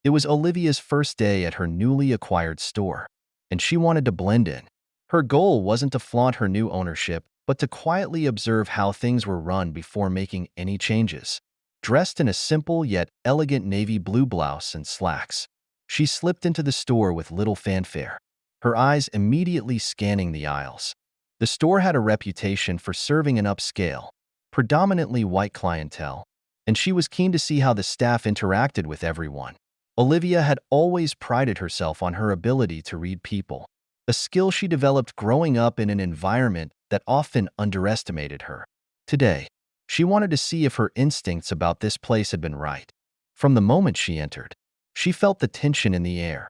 It was Olivia's first day at her newly acquired store, and she wanted to blend in. Her goal wasn't to flaunt her new ownership, but to quietly observe how things were run before making any changes. Dressed in a simple yet elegant navy blue blouse and slacks, she slipped into the store with little fanfare, her eyes immediately scanning the aisles. The store had a reputation for serving an upscale, predominantly white clientele, and she was keen to see how the staff interacted with everyone. Olivia had always prided herself on her ability to read people, a skill she developed growing up in an environment that often underestimated her. Today, she wanted to see if her instincts about this place had been right. From the moment she entered, she felt the tension in the air,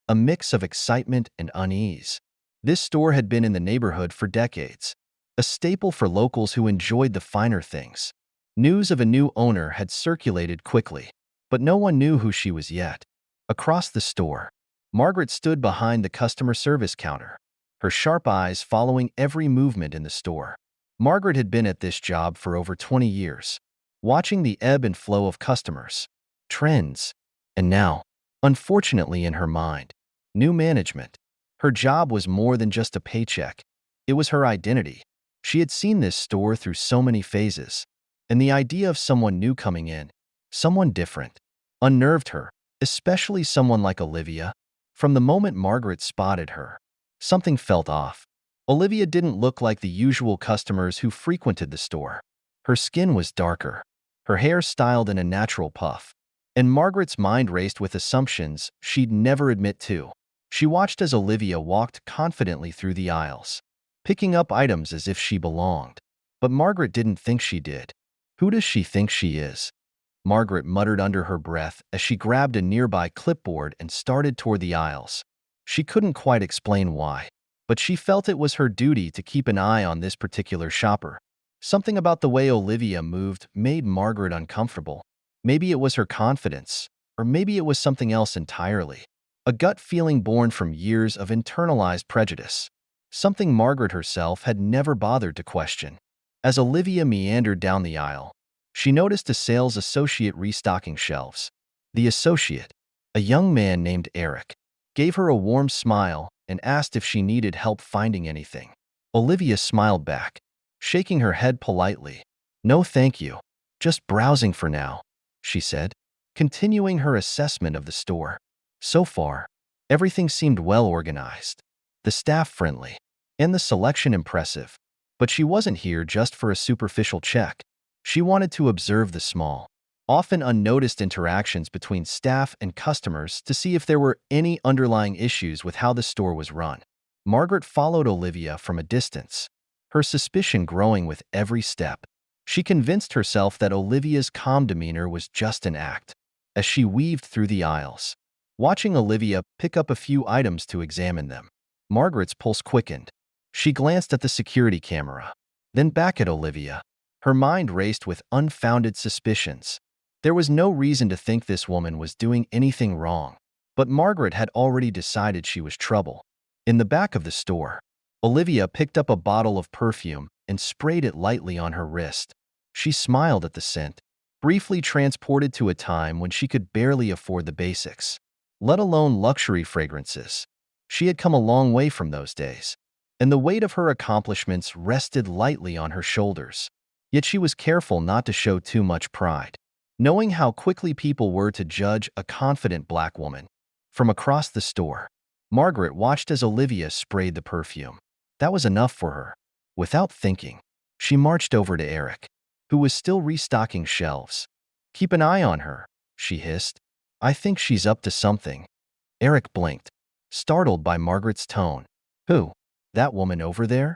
a mix of excitement and unease. This store had been in the neighborhood for decades, a staple for locals who enjoyed the finer things. News of a new owner had circulated quickly, but no one knew who she was yet. Across the store, Margaret stood behind the customer service counter, her sharp eyes following every movement in the store. Margaret had been at this job for over 20 years, watching the ebb and flow of customers, trends, and now, unfortunately in her mind, new management. Her job was more than just a paycheck. It was her identity. She had seen this store through so many phases, and the idea of someone new coming in, someone different, unnerved her, especially someone like Olivia. From the moment Margaret spotted her, something felt off. Olivia didn't look like the usual customers who frequented the store. Her skin was darker, her hair styled in a natural puff, and Margaret's mind raced with assumptions she'd never admit to. She watched as Olivia walked confidently through the aisles, picking up items as if she belonged. But Margaret didn't think she did. Who does she think she is? Margaret muttered under her breath as she grabbed a nearby clipboard and started toward the aisles. She couldn't quite explain why, but she felt it was her duty to keep an eye on this particular shopper. Something about the way Olivia moved made Margaret uncomfortable. Maybe it was her confidence, or maybe it was something else entirely. A gut feeling born from years of internalized prejudice. Something Margaret herself had never bothered to question. As Olivia meandered down the aisle, she noticed a sales associate restocking shelves. The associate, a young man named Eric, gave her a warm smile and asked if she needed help finding anything. Olivia smiled back, shaking her head politely. "No, thank you. Just browsing for now," she said, continuing her assessment of the store. So far, everything seemed well organized, the staff friendly, and the selection impressive. But she wasn't here just for a superficial check. She wanted to observe the small, often unnoticed interactions between staff and customers to see if there were any underlying issues with how the store was run. Margaret followed Olivia from a distance, her suspicion growing with every step. She convinced herself that Olivia's calm demeanor was just an act. As she weaved through the aisles, watching Olivia pick up a few items to examine them, Margaret's pulse quickened. She glanced at the security camera, then back at Olivia. Her mind raced with unfounded suspicions. There was no reason to think this woman was doing anything wrong, but Margaret had already decided she was trouble. In the back of the store, Olivia picked up a bottle of perfume and sprayed it lightly on her wrist. She smiled at the scent, briefly transported to a time when she could barely afford the basics, let alone luxury fragrances. She had come a long way from those days, and the weight of her accomplishments rested lightly on her shoulders. Yet she was careful not to show too much pride, knowing how quickly people were to judge a confident black woman. From across the store, Margaret watched as Olivia sprayed the perfume. That was enough for her. Without thinking, she marched over to Eric, who was still restocking shelves. "Keep an eye on her," she hissed. "I think she's up to something." Eric blinked, startled by Margaret's tone. "Who? That woman over there?"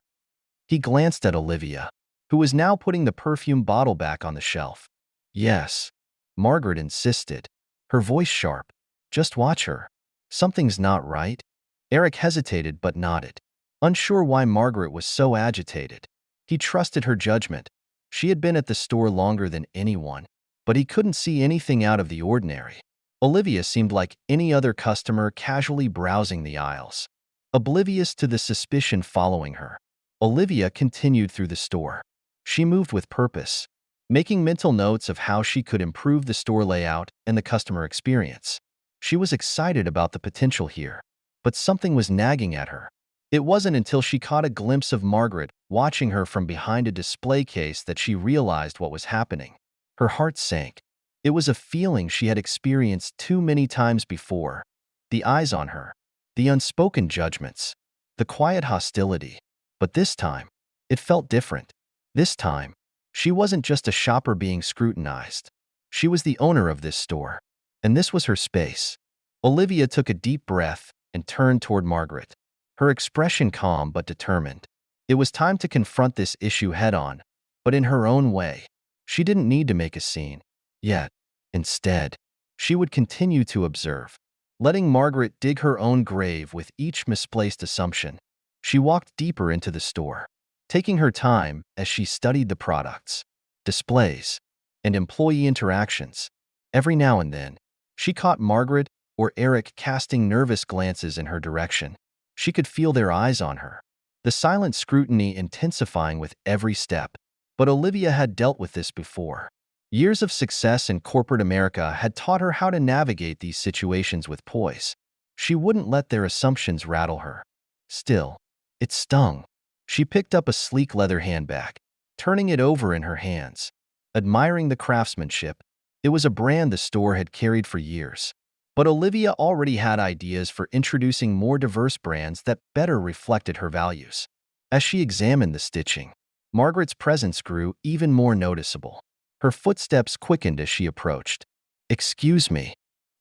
He glanced at Olivia, who was now putting the perfume bottle back on the shelf. "Yes," Margaret insisted, her voice sharp. "Just watch her. Something's not right." Eric hesitated but nodded, unsure why Margaret was so agitated. He trusted her judgment. She had been at the store longer than anyone, but he couldn't see anything out of the ordinary. Olivia seemed like any other customer casually browsing the aisles, oblivious to the suspicion following her. Olivia continued through the store. She moved with purpose, making mental notes of how she could improve the store layout and the customer experience. She was excited about the potential here, but something was nagging at her. It wasn't until she caught a glimpse of Margaret watching her from behind a display case that she realized what was happening. Her heart sank. It was a feeling she had experienced too many times before. The eyes on her, the unspoken judgments, the quiet hostility. But this time, it felt different. This time, she wasn't just a shopper being scrutinized. She was the owner of this store, and this was her space. Olivia took a deep breath and turned toward Margaret, her expression calm but determined. It was time to confront this issue head-on, but in her own way. She didn't need to make a scene. Yet, instead, she would continue to observe, letting Margaret dig her own grave with each misplaced assumption. She walked deeper into the store, taking her time as she studied the products, displays, and employee interactions. Every now and then, she caught Margaret or Eric casting nervous glances in her direction. She could feel their eyes on her, the silent scrutiny intensifying with every step. But Olivia had dealt with this before. Years of success in corporate America had taught her how to navigate these situations with poise. She wouldn't let their assumptions rattle her. Still, it stung. She picked up a sleek leather handbag, turning it over in her hands, admiring the craftsmanship. It was a brand the store had carried for years. But Olivia already had ideas for introducing more diverse brands that better reflected her values. As she examined the stitching, Margaret's presence grew even more noticeable. Her footsteps quickened as she approached. "Excuse me,"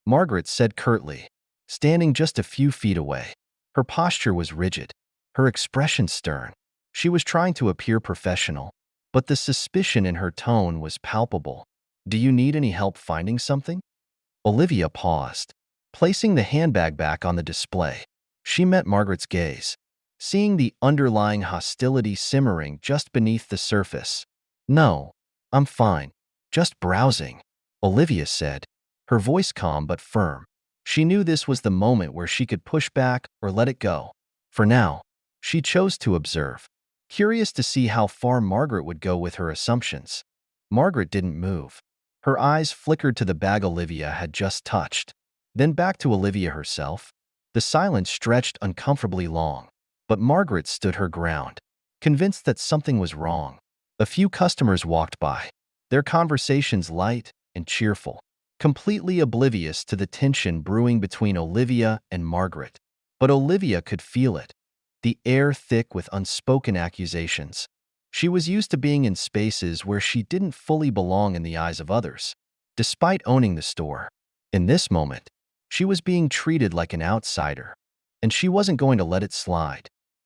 Margaret said curtly, standing just a few feet away. Her posture was rigid, her expression stern. She was trying to appear professional, but the suspicion in her tone was palpable. "Do you need any help finding something?" Olivia paused, placing the handbag back on the display. She met Margaret's gaze, seeing the underlying hostility simmering just beneath the surface. "No, I'm fine. Just browsing," Olivia said, her voice calm but firm. She knew this was the moment where she could push back or let it go. For now, she chose to observe, curious to see how far Margaret would go with her assumptions. Margaret didn't move. Her eyes flickered to the bag Olivia had just touched, then back to Olivia herself. The silence stretched uncomfortably long, but Margaret stood her ground, convinced that something was wrong. A few customers walked by, their conversations light and cheerful, completely oblivious to the tension brewing between Olivia and Margaret. But Olivia could feel it, the air thick with unspoken accusations. She was used to being in spaces where she didn't fully belong in the eyes of others. Despite owning the store, in this moment, she was being treated like an outsider, and she wasn't going to let it slide.